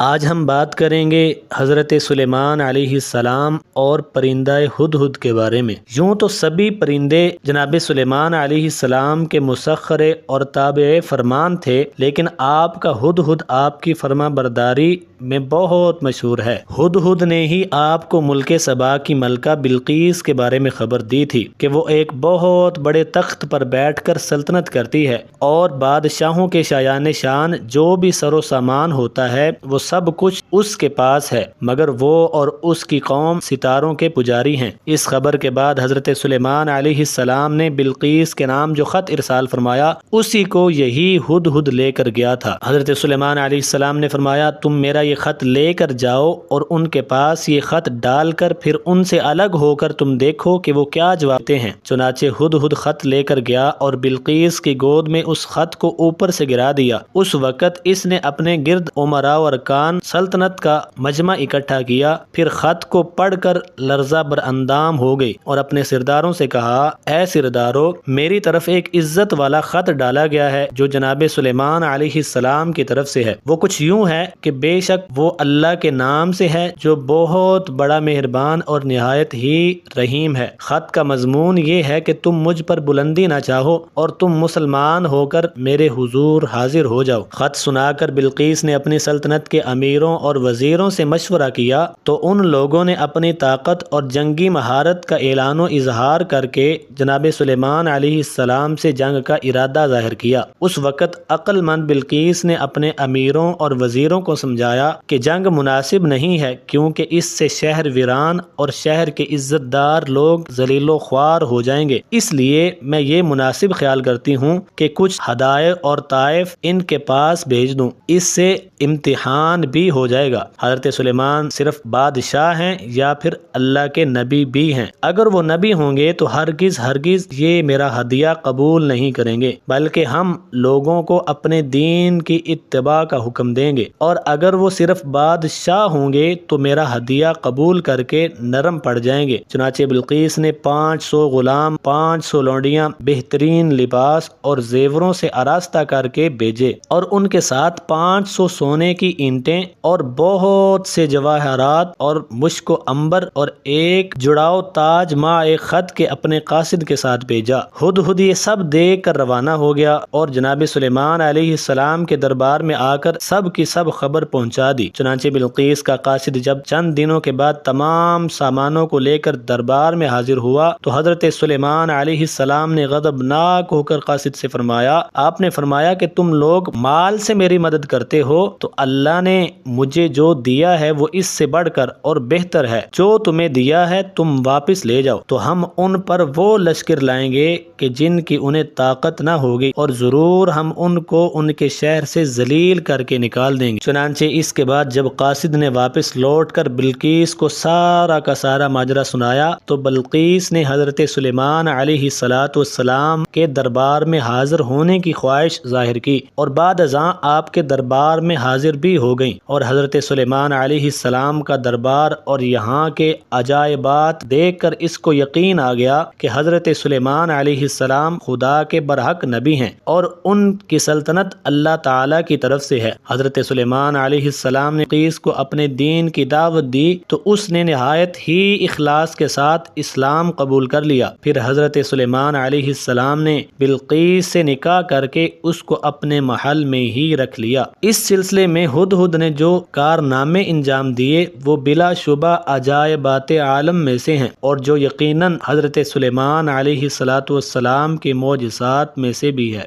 آج ہم بات کریں گے حضرت سلیمان علیہ السلام اور پرندہ ہدہد کے بارے میں۔ یوں تو سبھی پرندے جناب سلیمان علیہ السلام کے مسخر اور تابع فرمان تھے، لیکن آپ کا ہدہد آپ کی فرما برداری میں بہت مشہور ہے۔ ہدہد نے ہی آپ کو ملک سبا کی ملکہ بلقیس کے بارے میں خبر دی تھی کہ وہ ایک بہت بڑے تخت پر بیٹھ کر سلطنت کرتی ہے اور بادشاہوں کے شایان شان جو بھی سر و سامان ہوتا ہے وہ سب کچھ اس کے پاس ہے، مگر وہ اور اس کی قوم ستاروں کے پجاری ہیں۔ اس خبر کے بعد حضرت سلیمان علیہ السلام نے بلقیس کے نام جو خط ارسال فرمایا، اسی کو یہی ہدہد لے کر گیا تھا۔ حضرت سلیمان علیہ السلام نے فرمایا، تم میرا یہ خط لے کر جاؤ اور ان کے پاس یہ خط ڈال کر پھر ان سے الگ ہو کر تم دیکھو کہ وہ کیا جواب دیتے ہیں۔ چنانچہ ہدہد خط لے کر گیا اور بلقیس کی گود میں اس خط کو اوپر سے گرا دیا۔ اس وقت اس نے اپنے گرد امراء و ارکان سلطنت کا مجمع اکٹھا کیا، پھر خط کو پڑھ کر لرزہ بر اندام ہو گئی اور اپنے سرداروں سے کہا، اے سردارو، میری طرف ایک عزت والا خط ڈالا گیا ہے جو جناب سلیمان علیہ السلام کی طرف سے ہے۔ وہ کچھ یوں ہے کہ بے شک وہ اللہ کے نام سے ہے جو بہت بڑا مہربان اور نہایت ہی رحیم ہے۔ خط کا مضمون یہ ہے کہ تم مجھ پر بلندی نہ چاہو اور تم مسلمان ہو کر میرے حضور حاضر ہو جاؤ۔ خط سنا کر بلقیس نے اپنی سلطنت کے امیروں اور وزیروں سے مشورہ کیا تو ان لوگوں نے اپنی طاقت اور جنگی مہارت کا اعلان و اظہار کر کے جناب سلیمان علیہ السلام سے جنگ کا ارادہ ظاہر کیا۔ اس وقت عقل مند بلقیس نے اپنے امیروں اور وزیروں کو سمجھایا کہ جنگ مناسب نہیں ہے، کیونکہ اس سے شہر ویران اور شہر کے عزت دار لوگ ذلیل و خوار ہو جائیں گے، اس لیے میں یہ مناسب خیال کرتی ہوں کہ کچھ ہدایہ اور طائف ان کے پاس بھیج دوں، اس سے امتحان بھی ہو جائے گا۔ حضرت سلیمان صرف بادشاہ ہیں یا پھر اللہ کے نبی بھی ہیں؟ اگر وہ نبی ہوں گے تو ہرگز یہ میرا ہدیہ قبول نہیں کریں گے، بلکہ ہم لوگوں کو اپنے دین کی اتباع کا حکم دیں گے، اور اگر وہ صرف بادشاہ ہوں گے تو میرا ہدیہ قبول کر کے نرم پڑ جائیں گے۔ چنانچہ بلقیس نے 500 غلام، 500 لونڈیاں بہترین لباس اور زیوروں سے آراستہ کر کے بھیجے اور ان کے ساتھ 500 سونے کی اینٹیں اور بہت سے جواہرات اور مشک و عنبر اور ایک جڑاؤ تاج ماں ایک خط کے اپنے قاصد کے ساتھ بھیجا۔ ہدہد یہ سب دیکھ کر روانہ ہو گیا اور جناب سلیمان علیہ السلام کے دربار میں آ کر سب کی سب خبر پہنچا دی۔ چنانچہ بلقیس کا قاصد جب چند دنوں کے بعد تمام سامانوں کو لے کر دربار میں حاضر ہوا تو حضرت سلیمان علیہ السلام نے غضبناک ہو کر قاصد سے فرمایا، آپ نے فرمایا کہ تم لوگ مال سے میری مدد کرتے ہو، تو اللہ نے مجھے جو دیا ہے وہ اس سے بڑھ کر اور بہتر ہے، جو تمہیں دیا ہے تم واپس لے جاؤ تو ہم ان پر وہ لشکر لائیں گے کہ جن کی انہیں طاقت نہ ہوگی، اور ضرور ہم ان کو ان کے شہر سے ذلیل کر کے نکال دیں گے۔ چنانچہ اس کے بعد جب قاصد نے واپس لوٹ کر بلقیس کو سارا کا سارا ماجرا سنایا تو بلقیس نے حضرت سلیمان علیہ السلام کے دربار میں حاضر ہونے کی خواہش ظاہر کی، اور بعد ازاں آپ کے دربار میں حاضر بھی ہو گئیں، اور حضرت سلیمان علیہ السلام کا دربار اور یہاں کے عجائبات دیکھ کر اس کو یقین آ گیا کہ حضرت سلیمان علیہ السلام خدا کے برحق نبی ہیں اور ان کی سلطنت اللہ تعالیٰ کی طرف سے ہے۔ حضرت سلیمان علیہ السلام نے بلقیس کو اپنے دین کی دعوت دی تو اس نے نہایت ہی اخلاص کے ساتھ اسلام قبول کر لیا۔ پھر حضرت سلیمان علیہ السلام نے بلقیس سے نکاح کر کے اس کو اپنے محل میں ہی رکھ لیا۔ اس سلسلے میں ہدہد نے جو کارنامے انجام دیے وہ بلا شبہ عجائبات عالم میں سے ہیں، اور جو یقیناً حضرت سلیمان علیہ السلام کے معجزات میں سے بھی ہے۔